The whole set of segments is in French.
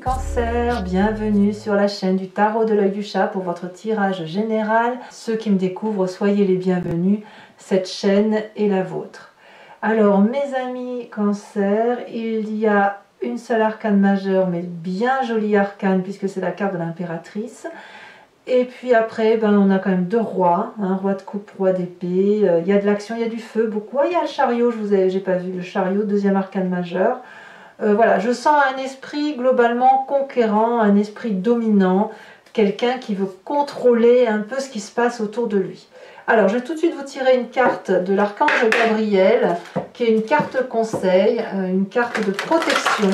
Cancer, bienvenue sur la chaîne du Tarot de l'œil du chat pour votre tirage général. Ceux qui me découvrent, soyez les bienvenus, cette chaîne est la vôtre. Alors mes amis Cancer, il y a une seule arcane majeure, mais bien jolie arcane puisque c'est la carte de l'impératrice. Et puis après, on a quand même deux rois, roi de coupe, roi d'épée. Il y a de l'action, il y a du feu, beaucoup. Il y a le chariot, j'ai pas vu le chariot, deuxième arcane majeure. Voilà, je sens un esprit globalement conquérant, un esprit dominant, quelqu'un qui veut contrôler un peu ce qui se passe autour de lui. Alors, je vais tout de suite vous tirer une carte de l'archange Gabriel, qui est une carte conseil, une carte de protection,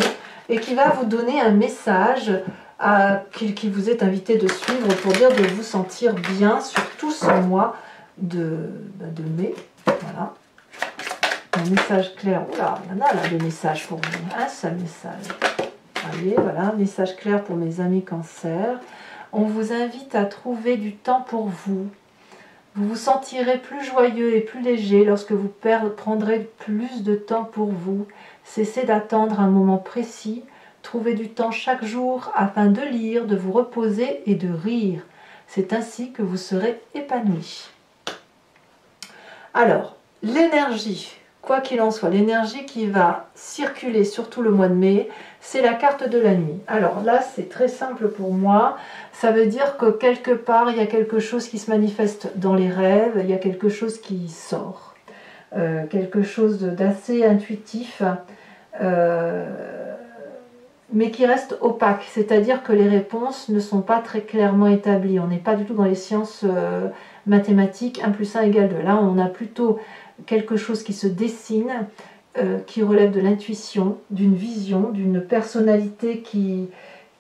et qui va vous donner un message qui vous est invité de suivre pour dire de vous sentir bien, surtout ce mois de mai. Voilà. Un message clair. Oula, il y en a là des messages pour vous. Un seul message. Allez, voilà, un message clair pour mes amis Cancer. On vous invite à trouver du temps pour vous. Vous vous sentirez plus joyeux et plus léger lorsque vous prendrez plus de temps pour vous. Cessez d'attendre un moment précis. Trouvez du temps chaque jour afin de lire, de vous reposer et de rire. C'est ainsi que vous serez épanoui. Alors, l'énergie. Quoi qu'il en soit, l'énergie qui va circuler surtout le mois de mai, c'est la carte de la nuit. Alors là, c'est très simple pour moi. Ça veut dire que quelque part, il y a quelque chose qui se manifeste dans les rêves, il y a quelque chose qui sort. Quelque chose d'assez intuitif, mais qui reste opaque. C'est-à-dire que les réponses ne sont pas très clairement établies. On n'est pas du tout dans les sciences mathématiques, 1 plus 1 égale 2. Là, on a plutôt quelque chose qui se dessine, qui relève de l'intuition, d'une vision, d'une personnalité qui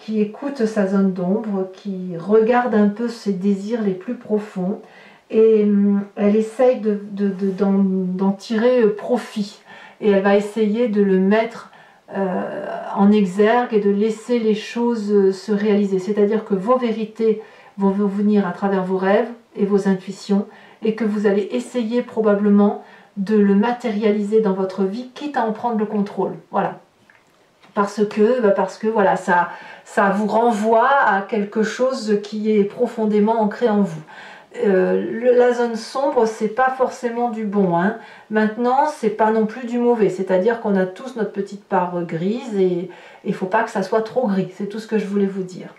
écoute sa zone d'ombre, qui regarde un peu ses désirs les plus profonds, et elle essaye d'en tirer profit, et elle va essayer de le mettre en exergue et de laisser les choses se réaliser. C'est-à-dire que vos vérités vont vous venir à travers vos rêves et vos intuitions, et que vous allez essayer probablement de le matérialiser dans votre vie, quitte à en prendre le contrôle. Voilà. Parce que voilà, ça vous renvoie à quelque chose qui est profondément ancré en vous. La zone sombre, c'est pas forcément du bon. Maintenant, c'est pas non plus du mauvais. C'est-à-dire qu'on a tous notre petite part grise et il faut pas que ça soit trop gris. C'est tout ce que je voulais vous dire.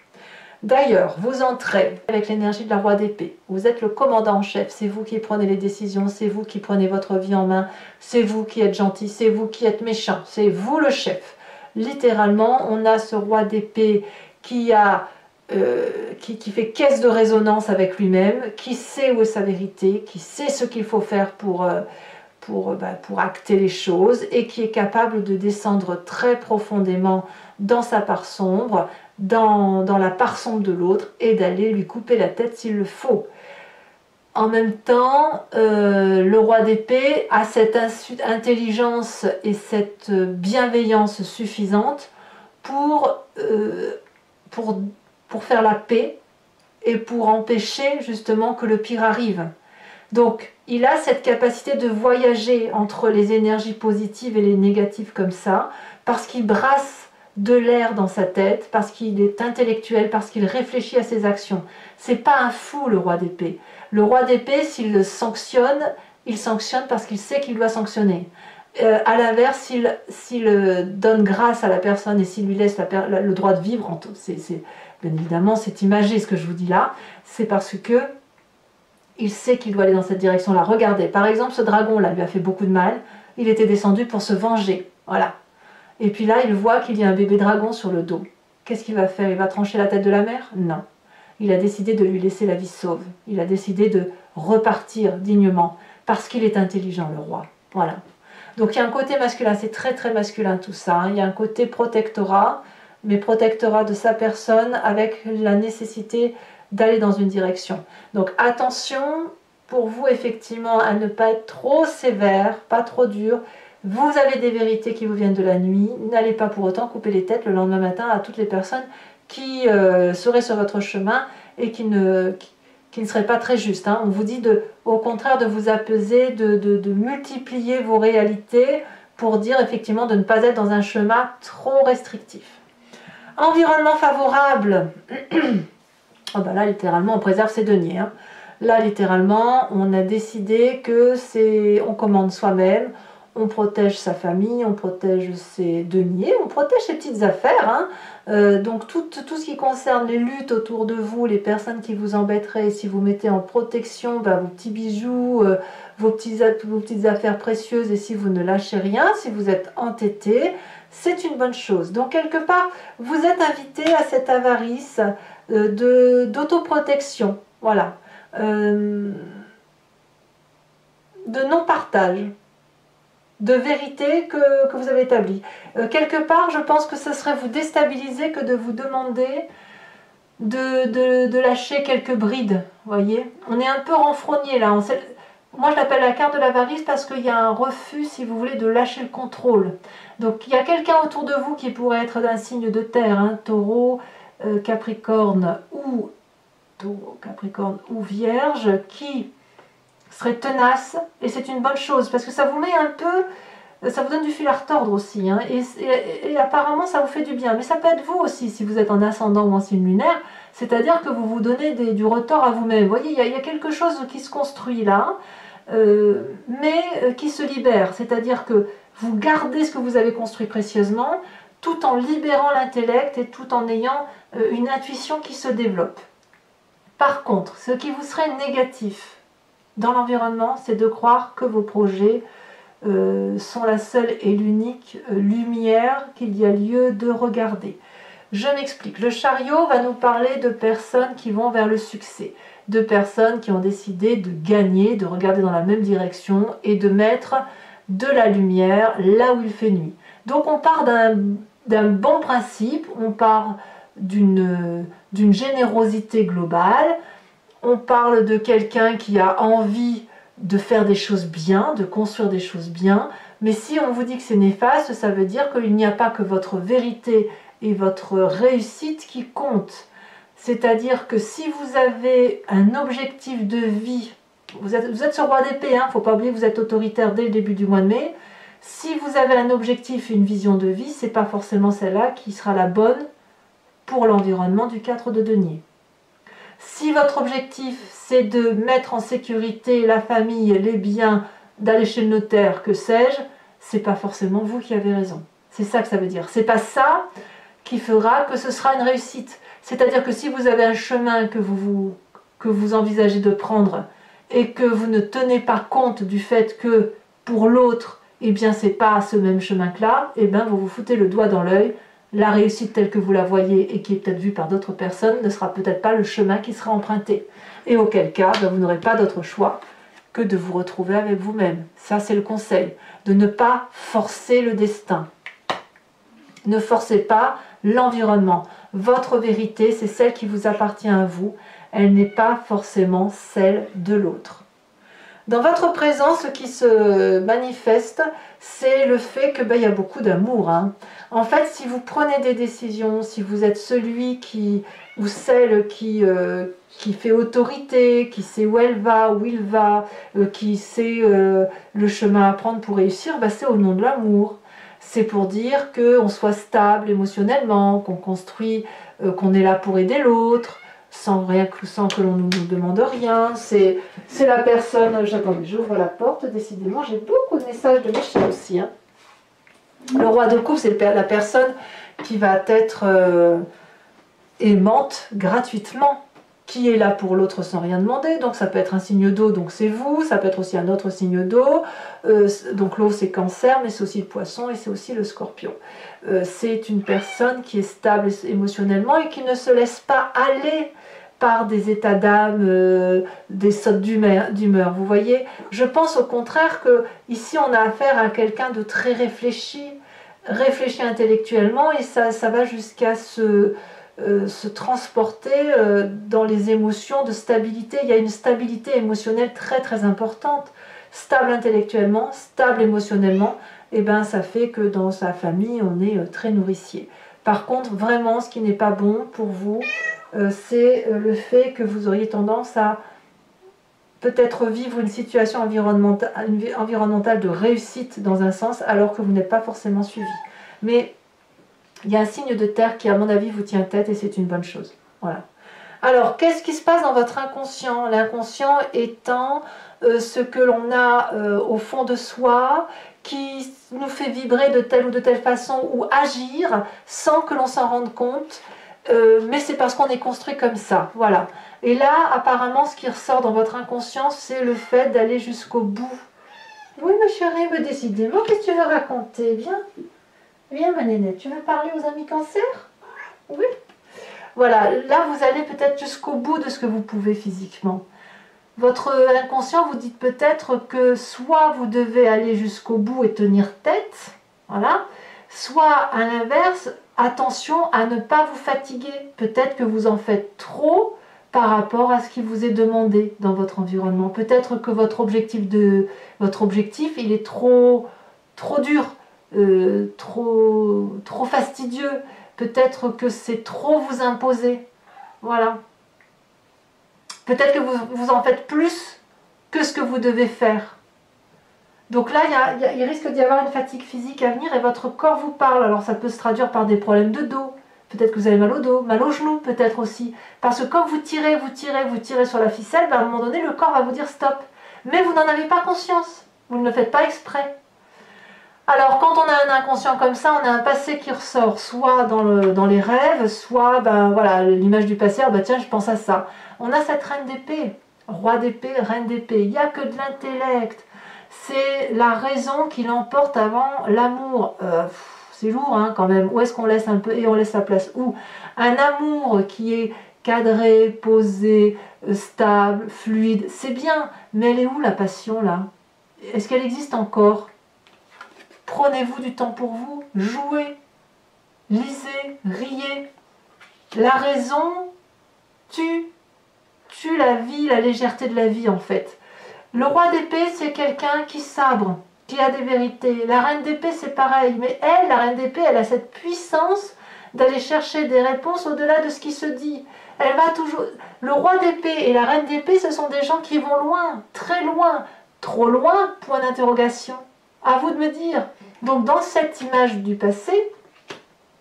D'ailleurs, vous entrez avec l'énergie de la roi d'épée. Vous êtes le commandant en chef. C'est vous qui prenez les décisions. C'est vous qui prenez votre vie en main. C'est vous qui êtes gentil. C'est vous qui êtes méchant. C'est vous le chef. Littéralement, on a ce roi d'épée qui fait caisse de résonance avec lui-même, qui sait où est sa vérité, qui sait ce qu'il faut faire pour acter les choses, et qui est capable de descendre très profondément dans sa part sombre, dans la part sombre de l'autre, et d'aller lui couper la tête s'il le faut. En même temps, le roi d'épée a cette intelligence et cette bienveillance suffisante pour faire la paix et pour empêcher justement que le pire arrive. Donc, il a cette capacité de voyager entre les énergies positives et les négatives comme ça, parce qu'il brasse de l'air dans sa tête, parce qu'il est intellectuel, parce qu'il réfléchit à ses actions. C'est pas un fou, le roi d'épée. Le roi d'épée, s'il le sanctionne, il sanctionne parce qu'il sait qu'il doit sanctionner. À l'inverse, s'il donne grâce à la personne et s'il lui laisse le droit de vivre, bien évidemment, c'est imagé ce que je vous dis là, c'est parce que il sait qu'il doit aller dans cette direction-là. Regardez, par exemple, ce dragon-là lui a fait beaucoup de mal, il était descendu pour se venger, voilà. Et puis là, il voit qu'il y a un bébé dragon sur le dos. Qu'est-ce qu'il va faire? Il va trancher la tête de la mère? Non. Il a décidé de lui laisser la vie sauve. Il a décidé de repartir dignement, parce qu'il est intelligent, le roi. Voilà. Donc il y a un côté masculin, c'est très très masculin tout ça. Il y a un côté protectorat, mais protectorat de sa personne avec la nécessité d'aller dans une direction. Donc attention pour vous effectivement à ne pas être trop sévère, pas trop dur. Vous avez des vérités qui vous viennent de la nuit. N'allez pas pour autant couper les têtes le lendemain matin à toutes les personnes qui seraient sur votre chemin et qui ne seraient pas très justes. On vous dit au contraire de vous apaiser, de multiplier vos réalités pour dire effectivement de ne pas être dans un chemin trop restrictif. Environnement favorable. Oh ben là, littéralement, on préserve ses deniers. Hein. Là, littéralement, on a décidé que on commande soi-même, on protège sa famille, on protège ses deniers, on protège ses petites affaires. Hein. Donc tout ce qui concerne les luttes autour de vous, les personnes qui vous embêteraient, si vous mettez en protection vos petits bijoux, vos petites affaires précieuses, et si vous ne lâchez rien, si vous êtes entêté, c'est une bonne chose. Donc quelque part, vous êtes invité à cette avarice d'autoprotection, voilà, de non-partage, de vérité que vous avez établie. Quelque part, je pense que ce serait vous déstabiliser que de vous demander de lâcher quelques brides, voyez. On est un peu renfrogné là. Moi, je l'appelle la carte de l'avarice parce qu'il y a un refus, si vous voulez, de lâcher le contrôle. Donc, il y a quelqu'un autour de vous qui pourrait être d'un signe de terre, hein, Taureau, Capricorne ou Vierge, qui serait tenace, et c'est une bonne chose parce que ça vous met un peu, ça vous donne du fil à retordre aussi, hein, et apparemment ça vous fait du bien. Mais ça peut être vous aussi si vous êtes en ascendant ou en signe lunaire, c'est-à-dire que vous vous donnez du retort à vous-même. Vous voyez, il y a quelque chose qui se construit là, mais qui se libère, c'est-à-dire que vous gardez ce que vous avez construit précieusement, tout en libérant l'intellect et tout en ayant une intuition qui se développe. Par contre, ce qui vous serait négatif dans l'environnement, c'est de croire que vos projets sont la seule et l'unique lumière qu'il y a lieu de regarder. Je m'explique. Le chariot va nous parler de personnes qui vont vers le succès, de personnes qui ont décidé de gagner, de regarder dans la même direction et de mettre de la lumière là où il fait nuit. Donc on part d'un bon principe, on part d'une générosité globale, on parle de quelqu'un qui a envie de faire des choses bien, de construire des choses bien, mais si on vous dit que c'est néfaste, ça veut dire qu'il n'y a pas que votre vérité et votre réussite qui comptent. C'est-à-dire que si vous avez un objectif de vie, vous êtes ce roi d'épée, hein, faut pas oublier que vous êtes autoritaire dès le début du mois de mai. Si vous avez un objectif et une vision de vie, c'est pas forcément celle-là qui sera la bonne pour l'environnement du 4 de denier. Si votre objectif c'est de mettre en sécurité la famille, les biens, d'aller chez le notaire, que sais-je, c'est pas forcément vous qui avez raison. C'est ça que ça veut dire. C'est pas ça qui fera que ce sera une réussite. C'est-à-dire que si vous avez un chemin que vous envisagez de prendre et que vous ne tenez pas compte du fait que pour l'autre, eh bien c'est pas ce même chemin que là, eh bien vous vous foutez le doigt dans l'œil. La réussite telle que vous la voyez et qui est peut-être vue par d'autres personnes ne sera peut-être pas le chemin qui sera emprunté. Et auquel cas, vous n'aurez pas d'autre choix que de vous retrouver avec vous-même. Ça, c'est le conseil. De ne pas forcer le destin. Ne forcez pas l'environnement. Votre vérité, c'est celle qui vous appartient à vous. Elle n'est pas forcément celle de l'autre. Dans votre présent, ce qui se manifeste, c'est le fait que y a beaucoup d'amour. Hein. En fait, si vous prenez des décisions, si vous êtes celui qui ou celle qui fait autorité, qui sait où elle va, où il va, qui sait le chemin à prendre pour réussir, c'est au nom de l'amour. C'est pour dire qu'on soit stable émotionnellement, qu'on construit, qu'on est là pour aider l'autre, sans que l'on nous demande rien. C'est la personne. Attendez, j'ouvre la porte. Décidément, j'ai beaucoup de messages de mes chiens aussi. Hein. Le roi de coupe, c'est la personne qui va être aimante gratuitement, qui est là pour l'autre sans rien demander. Donc ça peut être un signe d'eau, donc c'est vous. Ça peut être aussi un autre signe d'eau. Donc l'eau, c'est Cancer, mais c'est aussi le Poisson et c'est aussi le Scorpion. C'est une personne qui est stable émotionnellement et qui ne se laisse pas aller par des états d'âme, des sautes d'humeur. Vous voyez, je pense au contraire que ici on a affaire à quelqu'un de très réfléchi intellectuellement, et ça va jusqu'à se transporter dans les émotions de stabilité. Il y a une stabilité émotionnelle très très importante. Stable intellectuellement, stable émotionnellement, et ça fait que dans sa famille on est très nourricier. Par contre, vraiment, ce qui n'est pas bon pour vous, c'est le fait que vous auriez tendance à peut-être vivre une situation environnementale de réussite dans un sens, alors que vous n'êtes pas forcément suivi. Mais Il y a un signe de terre qui, à mon avis, vous tient tête et c'est une bonne chose. Voilà. Alors, qu'est-ce qui se passe dans votre inconscient? L'inconscient étant ce que l'on a au fond de soi, qui nous fait vibrer de telle ou de telle façon ou agir sans que l'on s'en rende compte, mais c'est parce qu'on est construit comme ça. Voilà. Et là, apparemment, ce qui ressort dans votre inconscient, c'est le fait d'aller jusqu'au bout. Oui, ma chérie, mais décidément, qu'est-ce que tu veux raconter? Viens. Viens, ma nénette, tu veux parler aux amis cancer? Oui. Voilà, là, vous allez peut-être jusqu'au bout de ce que vous pouvez physiquement. Votre inconscient vous dit peut-être que soit vous devez aller jusqu'au bout et tenir tête, voilà, soit à l'inverse, attention à ne pas vous fatiguer. Peut-être que vous en faites trop par rapport à ce qui vous est demandé dans votre environnement. Peut-être que votre objectif, il est trop dur, trop fastidieux. Peut-être que c'est trop vous imposer. Voilà. Peut-être que vous en faites plus que ce que vous devez faire. Donc là, il risque d'y avoir une fatigue physique à venir et votre corps vous parle. Alors ça peut se traduire par des problèmes de dos. Peut-être que vous avez mal au dos, mal aux genoux peut-être aussi. Parce que quand vous tirez sur la ficelle, ben à un moment donné, le corps va vous dire stop. Mais vous n'en avez pas conscience. Vous ne le faites pas exprès. Alors, quand on a un inconscient comme ça, on a un passé qui ressort, soit dans les rêves, soit, ben voilà, l'image du passé, ah ben tiens, je pense à ça. On a cette reine d'épée, roi d'épée, reine d'épée. Il n'y a que de l'intellect. C'est la raison qui l'emporte avant l'amour. C'est lourd, hein, quand même. Où est-ce qu'on laisse un peu et on laisse la place où? Un amour qui est cadré, posé, stable, fluide, c'est bien. Mais elle est où la passion, là? Est-ce qu'elle existe encore? Prenez-vous du temps pour vous, jouez, lisez, riez. La raison tue la vie, la légèreté de la vie en fait. Le roi d'épée, c'est quelqu'un qui sabre, qui a des vérités. La reine d'épée, c'est pareil. Mais elle, la reine d'épée, elle a cette puissance d'aller chercher des réponses au-delà de ce qui se dit. Elle va toujours... Le roi d'épée et la reine d'épée, ce sont des gens qui vont loin, très loin, trop loin, point d'interrogation. À vous de me dire. Donc dans cette image du passé,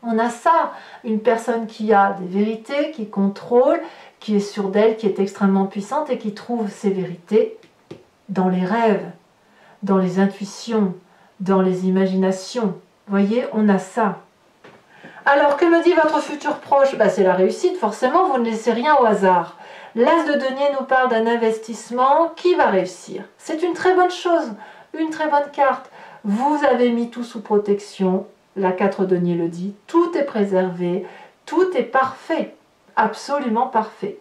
on a ça, une personne qui a des vérités, qui contrôle, qui est sûre d'elle, qui est extrêmement puissante et qui trouve ses vérités dans les rêves, dans les intuitions, dans les imaginations. Vous voyez, on a ça. Alors, que me dit votre futur proche? Ben, c'est la réussite, forcément, vous ne laissez rien au hasard. L'As de denier nous parle d'un investissement qui va réussir. C'est une très bonne chose, une très bonne carte. Vous avez mis tout sous protection, la 4 denier le dit, tout est préservé, tout est parfait, absolument parfait.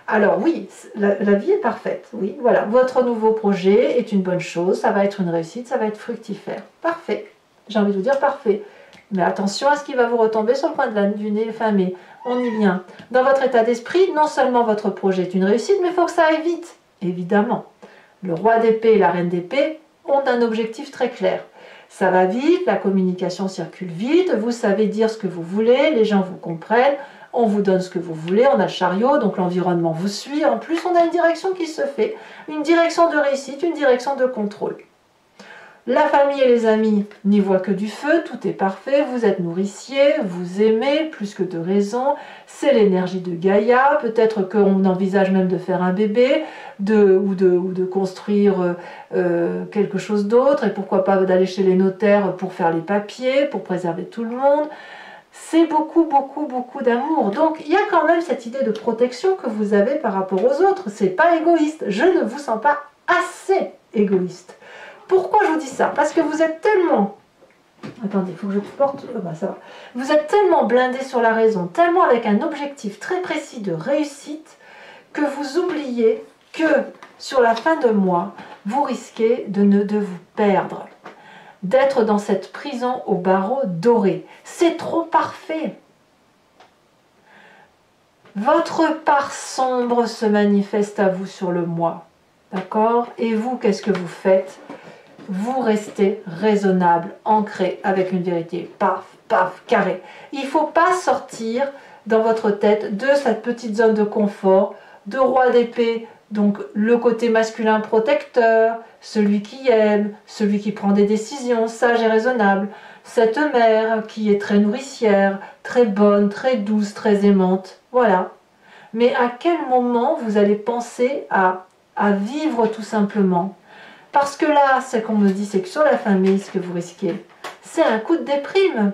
Alors oui, la vie est parfaite, oui, voilà. Votre nouveau projet est une bonne chose, ça va être une réussite, ça va être fructifère. Parfait, j'ai envie de vous dire parfait. Mais attention à ce qui va vous retomber sur le coin du nez, enfin, mais on y vient. Dans votre état d'esprit, non seulement votre projet est une réussite, mais il faut que ça aille vite, évidemment. Le roi d'épée et la reine d'épée ont un objectif très clair. Ça va vite, la communication circule vite, vous savez dire ce que vous voulez, les gens vous comprennent, on vous donne ce que vous voulez, on a le chariot, donc l'environnement vous suit. En plus, on a une direction qui se fait, une direction de réussite, une direction de contrôle. La famille et les amis n'y voient que du feu, tout est parfait, vous êtes nourricier, vous aimez, plus que de raison, c'est l'énergie de Gaïa, peut-être qu'on envisage même de faire un bébé, ou de construire quelque chose d'autre, et pourquoi pas d'aller chez les notaires pour faire les papiers, pour préserver tout le monde. C'est beaucoup, beaucoup, beaucoup d'amour. Donc il y a quand même cette idée de protection que vous avez par rapport aux autres, c'est pas égoïste, je ne vous sens pas assez égoïste. Pourquoi je vous dis ça? Parce que vous êtes tellement... Attendez, il faut que je porte... Oh ben, ça va. Vous êtes tellement blindé sur la raison, tellement avec un objectif très précis de réussite, que vous oubliez que sur la fin de mois, vous risquez de vous perdre, d'être dans cette prison au barreau doré. C'est trop parfait. Votre part sombre se manifeste à vous sur le mois. D'accord? Et vous, qu'est-ce que vous faites? Vous restez raisonnable, ancré avec une vérité, paf, paf, carré. Il ne faut pas sortir dans votre tête de cette petite zone de confort, de roi d'épée, donc le côté masculin protecteur, celui qui aime, celui qui prend des décisions, sage et raisonnable, cette mère qui est très nourricière, très bonne, très douce, très aimante. Voilà. Mais à quel moment vous allez penser à vivre tout simplement? Parce que là, ce qu'on me dit, c'est que sur la famille, ce que vous risquez, c'est un coup de déprime,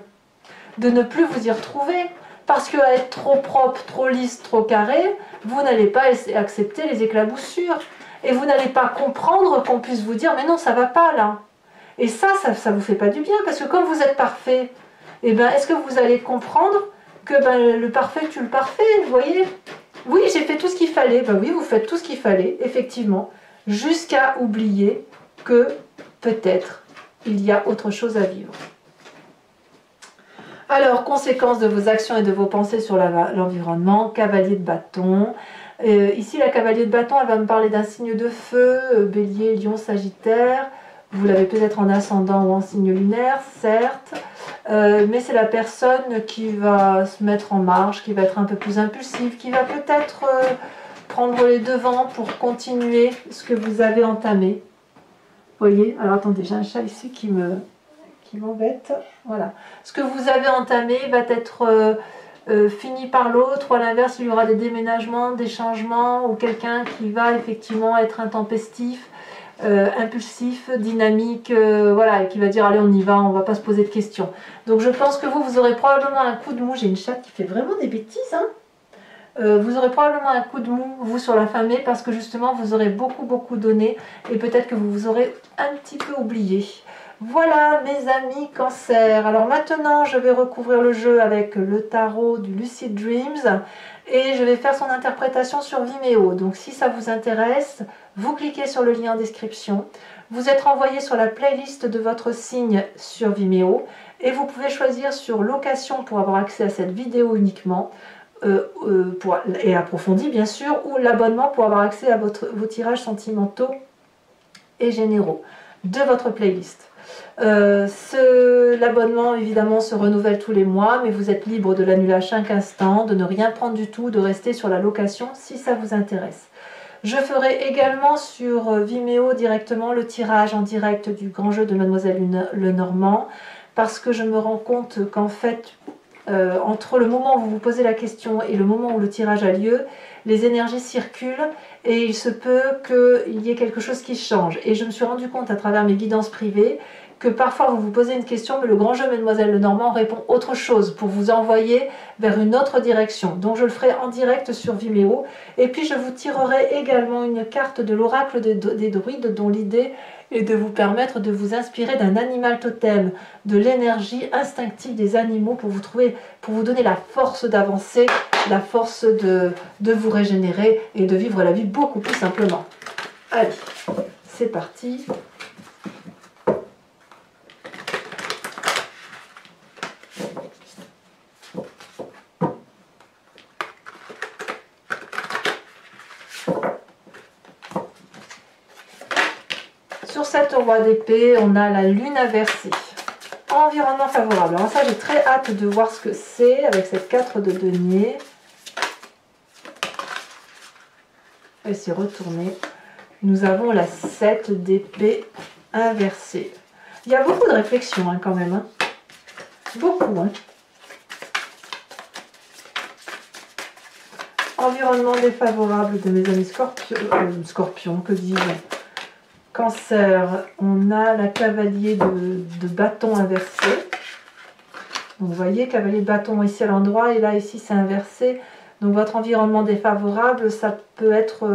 de ne plus vous y retrouver. Parce qu'à être trop propre, trop lisse, trop carré, vous n'allez pas accepter les éclaboussures. Et vous n'allez pas comprendre qu'on puisse vous dire, mais non, ça va pas là. Et ça vous fait pas du bien, parce que quand vous êtes parfait, eh ben, est-ce que vous allez comprendre que ben, le parfait tue le parfait, vous voyez? Oui, j'ai fait tout ce qu'il fallait. Ben oui, vous faites tout ce qu'il fallait, effectivement, jusqu'à oublier que peut-être il y a autre chose à vivre. Alors, conséquences de vos actions et de vos pensées sur l'environnement, cavalier de bâton. Ici, la cavalier de bâton, elle va me parler d'un signe de feu, bélier, lion, sagittaire. Vous l'avez peut-être en ascendant ou en signe lunaire, certes. Mais c'est la personne qui va se mettre en marche, qui va être un peu plus impulsive, qui va peut-être prendre les devants pour continuer ce que vous avez entamé. Vous voyez? Alors attendez, j'ai un chat ici qui m'embête. Voilà. Ce que vous avez entamé va être fini par l'autre, ou à l'inverse, il y aura des déménagements, des changements, ou quelqu'un qui va effectivement être intempestif, impulsif, dynamique, voilà, et qui va dire allez on y va, on va pas se poser de questions. Donc je pense que vous aurez probablement un coup de mou. J'ai une chatte qui fait vraiment des bêtises, hein. Vous aurez probablement un coup de mou, vous, sur la famille, parce que justement vous aurez beaucoup donné, et peut-être que vous vous aurez un petit peu oublié. Voilà mes amis Cancer. Alors maintenant je vais recouvrir le jeu avec le tarot du Lucid Dreams et je vais faire son interprétation sur Vimeo. Donc si ça vous intéresse, vous cliquez sur le lien en description. Vous êtes renvoyé sur la playlist de votre signe sur Vimeo et vous pouvez choisir sur location pour avoir accès à cette vidéo uniquement et approfondie bien sûr, ou l'abonnement pour avoir accès à vos tirages sentimentaux et généraux de votre playlist. L'abonnement évidemment se renouvelle tous les mois, mais vous êtes libre de l'annuler à chaque instant, de ne rien prendre du tout, de rester sur la location si ça vous intéresse. Je ferai également sur Vimeo directement le tirage en direct du grand jeu de Mademoiselle Lenormand, parce que je me rends compte qu'en fait, entre le moment où vous vous posez la question et le moment où le tirage a lieu, les énergies circulent et il se peut qu'il y ait quelque chose qui change. Et je me suis rendu compte à travers mes guidances privées que parfois vous vous posez une question, mais le grand jeu Mademoiselle Lenormand répond autre chose pour vous envoyer vers une autre direction. Donc je le ferai en direct sur Vimeo. Et puis je vous tirerai également une carte de l'oracle des druides, dont l'idée est de vous permettre de vous inspirer d'un animal totem, de l'énergie instinctive des animaux pour vous donner la force d'avancer, la force de vous régénérer et de vivre la vie beaucoup plus simplement. Allez, c'est parti. Sur cette roi d'épée, on a la lune inversée. Environnement favorable. Alors ça, j'ai très hâte de voir ce que c'est avec cette 4 de denier. Et c'est retourné. Nous avons la 7 d'épée inversée. Il y a beaucoup de réflexion hein, quand même. Hein. Beaucoup. Hein. Environnement défavorable de mes amis scorpions, que dis-je? Cancer, on a la cavalier de bâton inversé. Donc vous voyez, cavalier de bâton ici à l'endroit et là ici c'est inversé. Donc votre environnement défavorable, ça peut être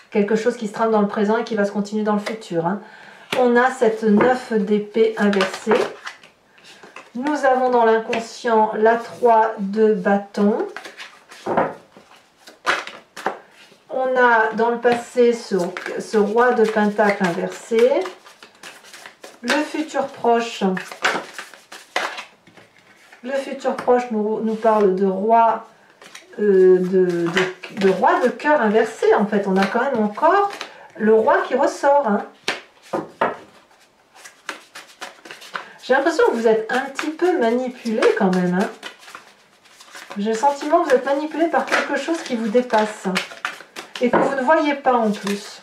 quelque chose qui se trame dans le présent et qui va se continuer dans le futur. Hein. On a cette 9 d'épée inversée. Nous avons dans l'inconscient la 3 de bâton. On a dans le passé ce roi de pentacle inversé. Le futur proche nous parle de roi roi de cœur inversé. En fait, on a quand même encore le roi qui ressort. Hein. J'ai l'impression que vous êtes un petit peu manipulé quand même. Hein. J'ai le sentiment que vous êtes manipulé par quelque chose qui vous dépasse. Et que vous ne voyez pas en plus.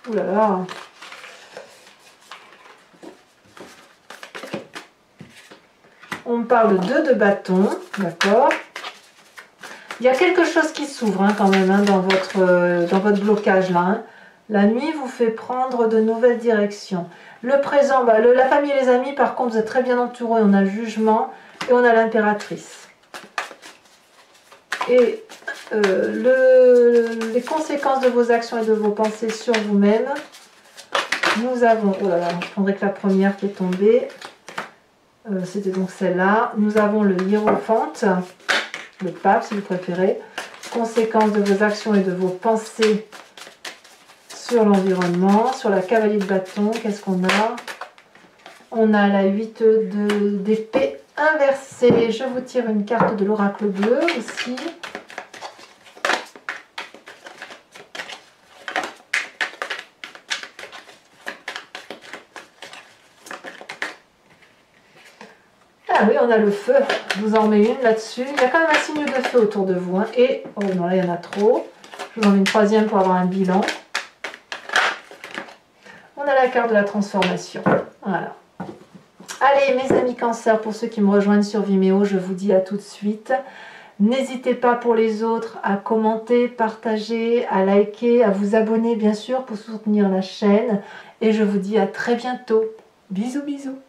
Ouh là là. On me parle de 2 de bâton, d'accord. Il y a quelque chose qui s'ouvre hein, quand même hein, dans votre blocage là. Hein. La nuit vous fait prendre de nouvelles directions. Le présent, bah, la famille et les amis, par contre, vous êtes très bien entourés. On a le jugement et on a l'impératrice. Et les conséquences de vos actions et de vos pensées sur vous-même. Nous avons, oh là là, je prendrai que la première qui est tombée. C'était donc celle-là. Nous avons le hiérophante, le pape si vous préférez. Conséquences de vos actions et de vos pensées sur l'environnement. Sur la cavalier de bâton, qu'est-ce qu'on a? On a la 8 d'épée inversée. Je vous tire une carte de l'oracle bleu aussi. Ah oui, on a le feu. Je vous en mets une là-dessus. Il y a quand même un signe de feu autour de vous. Hein. Et, oh non, là, il y en a trop. Je vous en mets une troisième pour avoir un bilan. On a la carte de la transformation. Voilà. Allez, mes amis Cancer, pour ceux qui me rejoignent sur Vimeo, je vous dis à tout de suite. N'hésitez pas pour les autres à commenter, partager, à liker, à vous abonner, bien sûr, pour soutenir la chaîne. Et je vous dis à très bientôt. Bisous, bisous.